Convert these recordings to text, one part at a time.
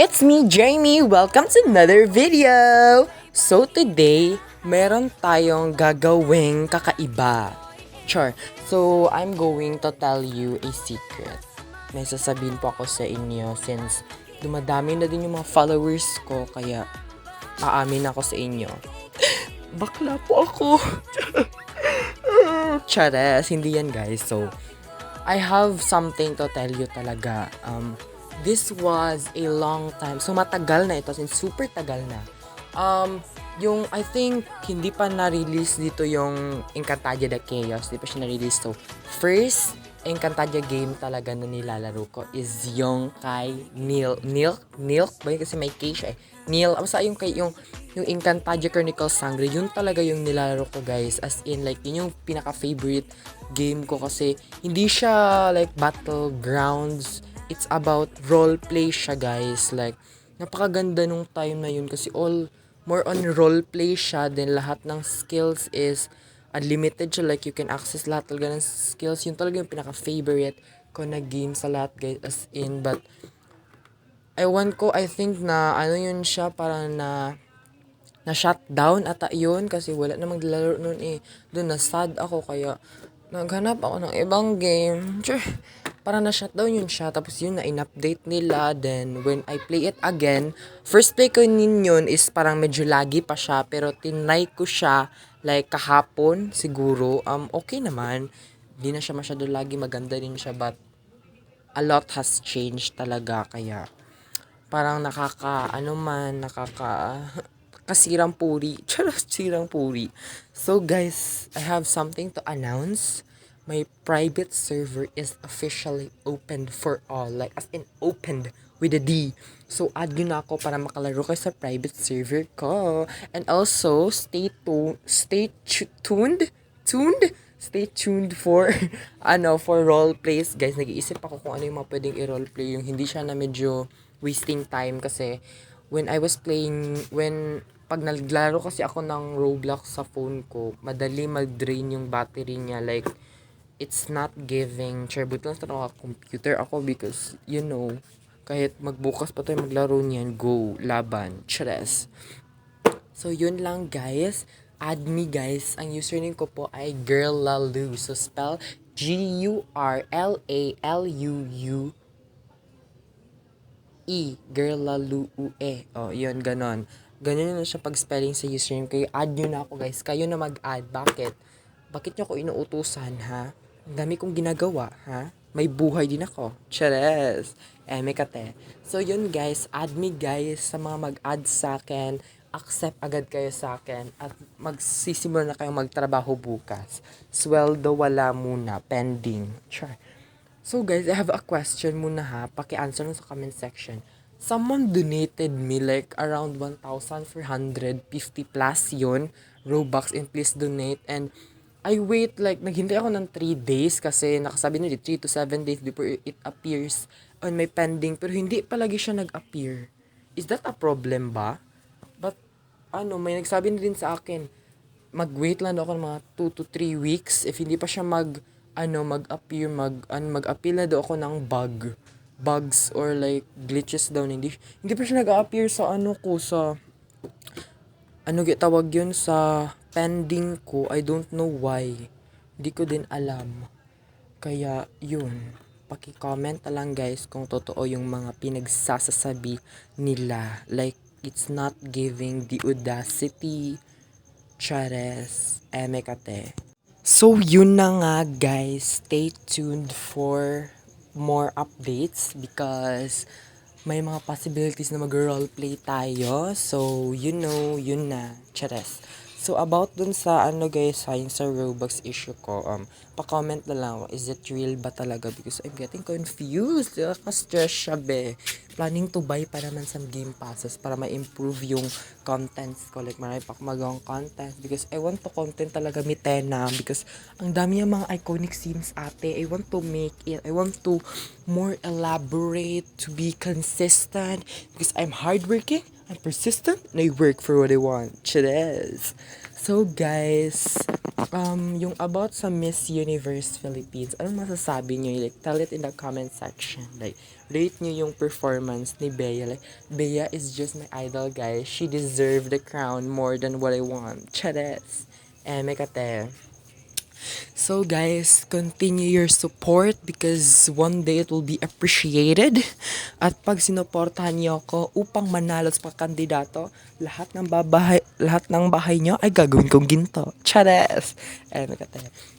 It's me, Jamie. Welcome to another video. So today, meron tayong gagawing kakaiba. Sure. So I'm going to tell you a secret. May sasabihin po ako sa inyo since dumadami na din yung mga followers ko kaya aamin ako sa inyo. Bakla po ako. Chares, hindi yan guys. So I have something to tell you talaga. This was a long time. So, matagal na ito. Since super tagal na. Yung, I think, hindi pa na-release dito yung Encantadia the Chaos. Hindi pa siya na-release. So, first Encantadia game talaga na nilalaro ko is yung kay Neil. Ba yun? Kasi may K siya eh. Neil. Basta yung kay, yung Encantadia Chronicles Sangre. Yun talaga yung nilalaro ko guys. As in, like, yun yung pinaka-favorite game ko kasi hindi siya, like, battlegrounds. It's about roleplay siya guys. Like, napakaganda nung time na yun kasi more on roleplay siya. Then lahat ng skills is unlimited siya. Like, you can access lahat talaga ng skills. Yun talaga yung pinaka-favorite ko na game sa lahat guys. As in, but ewan ko, I think na ano yun siya, parang na shutdown ata yun kasi wala namang lalaro nun eh. Doon na sad ako kaya naghanap ako ng ibang game. Sure. Parang na-shutdown yun siya. Tapos yun na in-update nila. Then when I play it again, first play ko yun is parang medyo laggy pa siya. Pero tinry ko siya like kahapon siguro. Okay naman. Hindi na siya masyado laggy. Maganda din siya. But a lot has changed talaga. Kaya parang kasirang puri. Charot, sirang puri. So guys, I have something to announce. My private server is officially opened for all. Like, as in opened with a D. So, add nyo na ako para makalaro kayo sa private server ko. And also, stay tuned for, for role plays. Guys, nag-iisip ako kung ano yung mga pwedeng i-roleplay. Yung hindi siya na medyo wasting time kasi pag naglaro kasi ako ng Roblox sa phone ko, madali mag-drain yung battery niya. Like, it's not giving. Buti lang sa computer ako because, kahit magbukas pa tayo maglaro niyan, go, laban, Chres. So, yun lang guys. Add me guys. Ang username ko po ay girlaloo. So, spell Girlalue. Girlalue. Yun, ganon. Ganon na siya pag-spelling sa username. Kaya add nyo na ako guys. Kayo na mag-add. Bakit? Bakit nyo ako inuutusan, ha? Ang dami kong ginagawa, ha? May buhay din ako. Chares! May kate. So, yun guys. Add me guys sa mga mag-add sa akin. Accept agad kayo sa akin. At magsisimula na kayong magtrabaho bukas. Sweldo wala muna. Pending. Sure. So guys, I have a question muna ha. Paki-answer na sa comment section. Someone donated me like around 1,450 plus yun. Robux and please donate. And I wait like, naghintay ako ng 3 days kasi nakasabi nila 3 to 7 days before it appears on my pending. Pero hindi palagi siya nag-appear. Is that a problem ba? But, may nagsabi na din sa akin, mag-wait lang ako ng mga 2 to 3 weeks. If hindi pa siya mag-appear, mag-appeal na daw ako ng bugs or like glitches daw. Hindi pa siya nag-appear sa tawag yun sa pending ko. I don't know why. Hindi ko din alam. Kaya yun, paki-comment na lang guys kung totoo yung mga pinagsasasabi nila. Like, it's not giving the audacity. Chares, emekate. So, yun na nga guys. Stay tuned for more updates because may mga possibilities na mag-roleplay tayo. So, yun na. Chares. So, about dun sa guys, sa Robux issue ko, pa-comment na lang, is it real ba talaga? Because I'm getting confused. Stress siya be. Planning to buy pa naman some game passes para ma-improve yung contents ko. Like, marami pa magawang content because I want to content talaga mitena because ang dami yung mga iconic scenes ate. I want to make it. I want to more elaborate, to be consistent because I'm hardworking. I'm persistent and I work for what I want. Chades. So guys, yung about sa Miss Universe Philippines, anong masasabi niyo? Like, tell it in the comment section. Like, rate niyo yung performance ni Bea. Like, Bea is just my idol, guys. She deserved the crown more than what I want. Chades. May kate. So guys, continue your support because one day it will be appreciated. At pag sinuportahan niyo ako upang manalo sa kandidato, lahat ng bahay niyo ay gagawin kong ginto. Chares!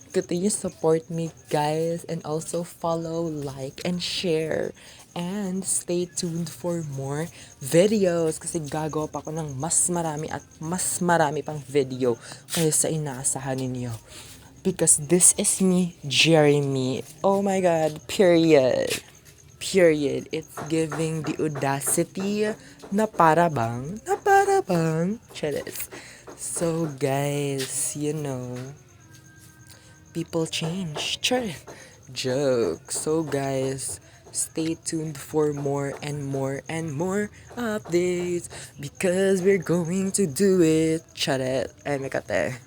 Continue support me guys and also follow, like, and share. And stay tuned for more videos kasi gagawa pa ako ng mas marami pang video kaya sa inaasahan ninyo. Because this is me, Jeremy. Oh my god, period. Period. It's giving the audacity na para bang, Charis. So guys, people change. Char. Joke. So guys, stay tuned for more and more and more updates because we're going to do it. Charet. Ay, may kate.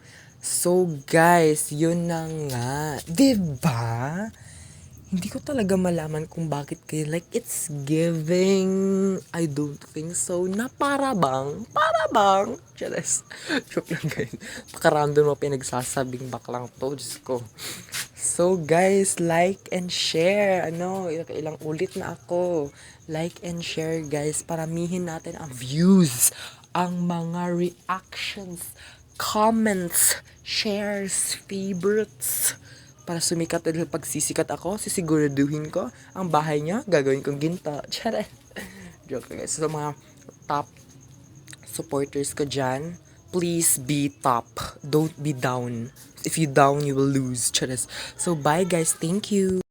So guys, yun na nga. 'Di ba? Hindi ko talaga malaman kung bakit kayo like it's giving, I don't think so, na para bang, Chares. Joke lang guys. Paka-random mo pinagsasabing baklang to, Diyos ko. So guys, like and share. Ilang ulit na ako. Like and share guys. Paramihin natin ang views, ang mga reactions, comments, shares, favorites. Para sumikat dahil pagsisikat ako, sisiguraduhin ko ang bahay niya, gagawin kong ginto. Charet. Joke lang guys. So mga top supporters ko dyan, please be top. Don't be down. If you down, you will lose. Charet. So bye guys. Thank you.